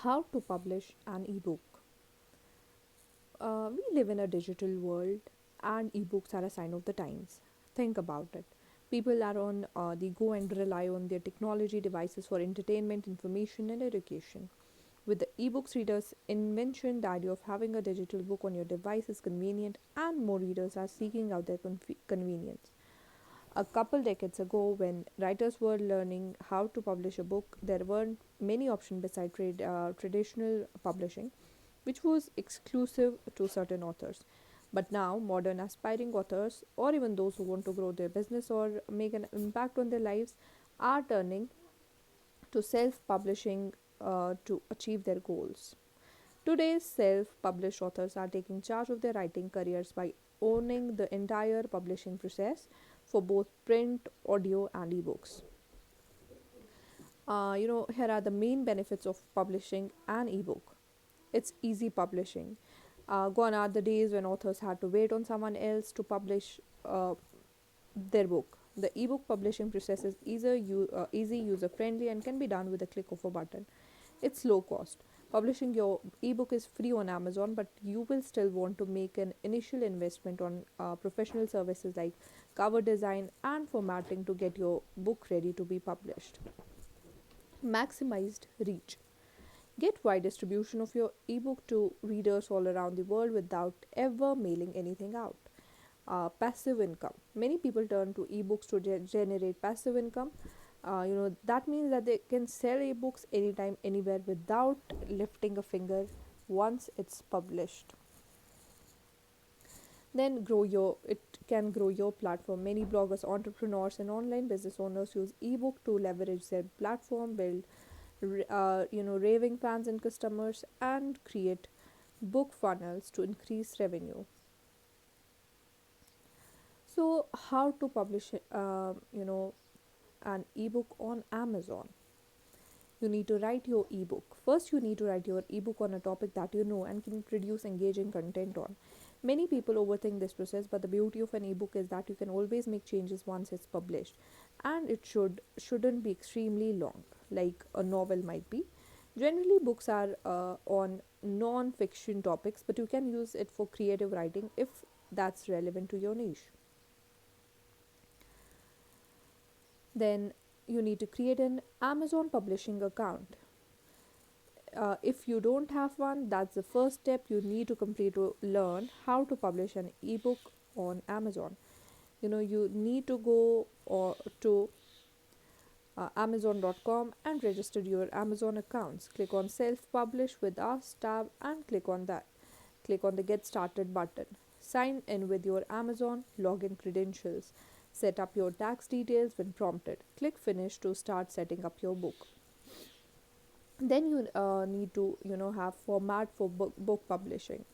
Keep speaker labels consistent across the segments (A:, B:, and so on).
A: How to publish an ebook. We live in a digital world, and ebooks are a sign of the times. Think about it. People are on the go and rely on their technology devices for entertainment, information, and education. With the ebooks readers' invention, the idea of having a digital book on your device is convenient, and more readers are seeking out their convenience. A couple decades ago, when writers were learning how to publish a book, there weren't many options beside traditional publishing, which was exclusive to certain authors. But now, modern aspiring authors, or even those who want to grow their business or make an impact on their lives, are turning to self publishing to achieve their goals. Today's self published authors are taking charge of their writing careers by owning the entire publishing process for both print, audio, and ebooks. Here are the main benefits of publishing an ebook. It's easy publishing. Gone are the days when authors had to wait on someone else to publish their book. The ebook publishing process is easy, user friendly, and can be done with a click of a button. It's low cost. Publishing your ebook is free on Amazon, but you will still want to make an initial investment on professional services like cover design and formatting to get your book ready to be published. Maximized reach. Get wide distribution of your ebook to readers all around the world without ever mailing anything out. Passive income. Many people turn to ebooks to generate passive income. That means that they can sell ebooks anytime, anywhere without lifting a finger once it's published. Then grow your it can grow your platform. Many bloggers, entrepreneurs, and online business owners use ebook to leverage their platform, build raving fans and customers, and create book funnels to increase revenue. So, how to publish an ebook on Amazon? You need to write your ebook. First, you need to write your ebook on a topic that you know and can produce engaging content on. Many people overthink this process, but the beauty of an ebook is that you can always make changes once it's published, and it shouldn't be extremely long, like a novel might be. Generally, books are on non-fiction topics, but you can use it for creative writing if that's relevant to your niche. Then you need to create an Amazon publishing account. If you don't have one, that's the first step you need to complete to learn how to publish an ebook on Amazon. You need to go to amazon.com and register your Amazon accounts. Click on self publish with us tab and click on that. Click on the get started button. Sign in with your Amazon login credentials. Set up your tax details when prompted. Click finish to start setting up your book. Then you need to have format for book publishing.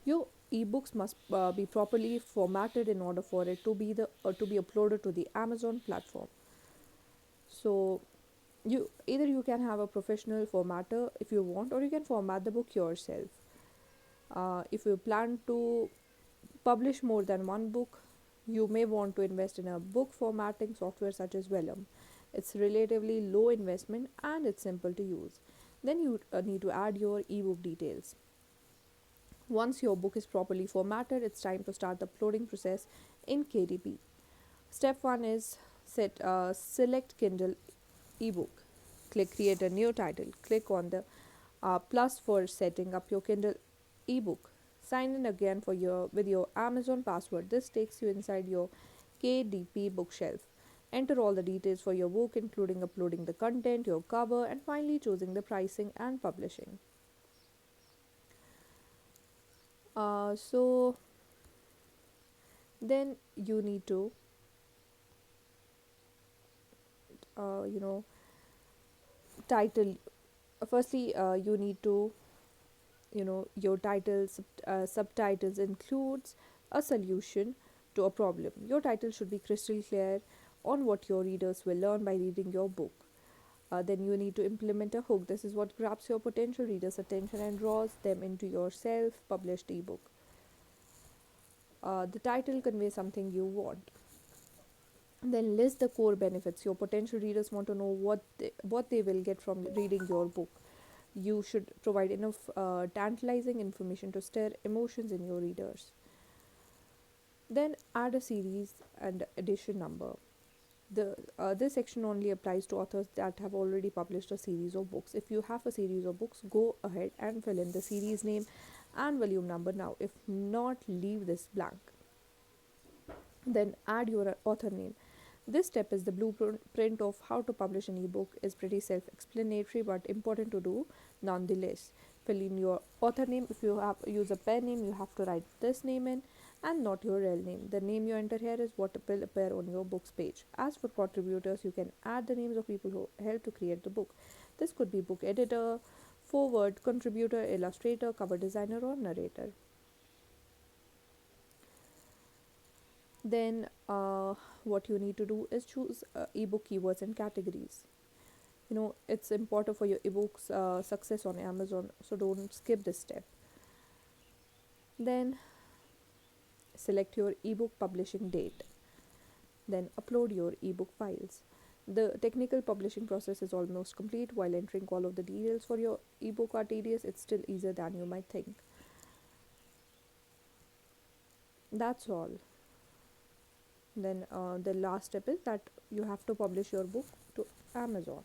A: Your ebooks must be properly formatted in order for it to be uploaded to the Amazon platform. So you can have a professional formatter if you want, or you can format the book yourself. If you plan to publish more than one book, you may want to invest in a book formatting software such as Vellum. It's relatively low investment and it's simple to use. Then you need to add your ebook details. Once your book is properly formatted, it's time to start the uploading process in KDP. Step 1 is select Kindle ebook. Click create a new title. Click on the plus for setting up your Kindle ebook. Sign in again with your Amazon password. This takes you inside your KDP bookshelf. Enter all the details for your book, including uploading the content, your cover, and finally choosing the pricing and publishing. So then you need to, you know, title. Firstly, you need to, your subtitles includes a solution to a problem. Your title should be crystal clear on what your readers will learn by reading your book. Then you need to implement a hook. This is what grabs your potential readers' attention and draws them into your self published ebook. The title conveys something you want. Then list the core benefits. Your potential readers want to know what they will get from reading your book. You should provide enough tantalizing information to stir emotions in your readers. Then add a series and edition number. This section only applies to authors that have already published a series of books. If you have a series of books, go ahead and fill in the series name and volume number now. If not, leave this blank. Then add your author name. This step is the blueprint of how to publish an ebook. Is pretty self-explanatory but important to do nonetheless. Fill in your author name. If you have use a pen name, you have to write this name in and not your real name. The name you enter here is what will appear on your book's page. As for contributors, you can add the names of people who helped to create the book. This could be book editor, forward, contributor, illustrator, cover designer, or narrator. Then what you need to do is choose ebook keywords and categories. It's important for your ebook's success on Amazon, so don't skip this step. Then select your ebook publishing date. Then upload your ebook files. The technical publishing process is almost complete. While entering all of the details for your ebook are tedious, it's still easier than you might think. That's all. Then the last step is that you have to publish your book to Amazon.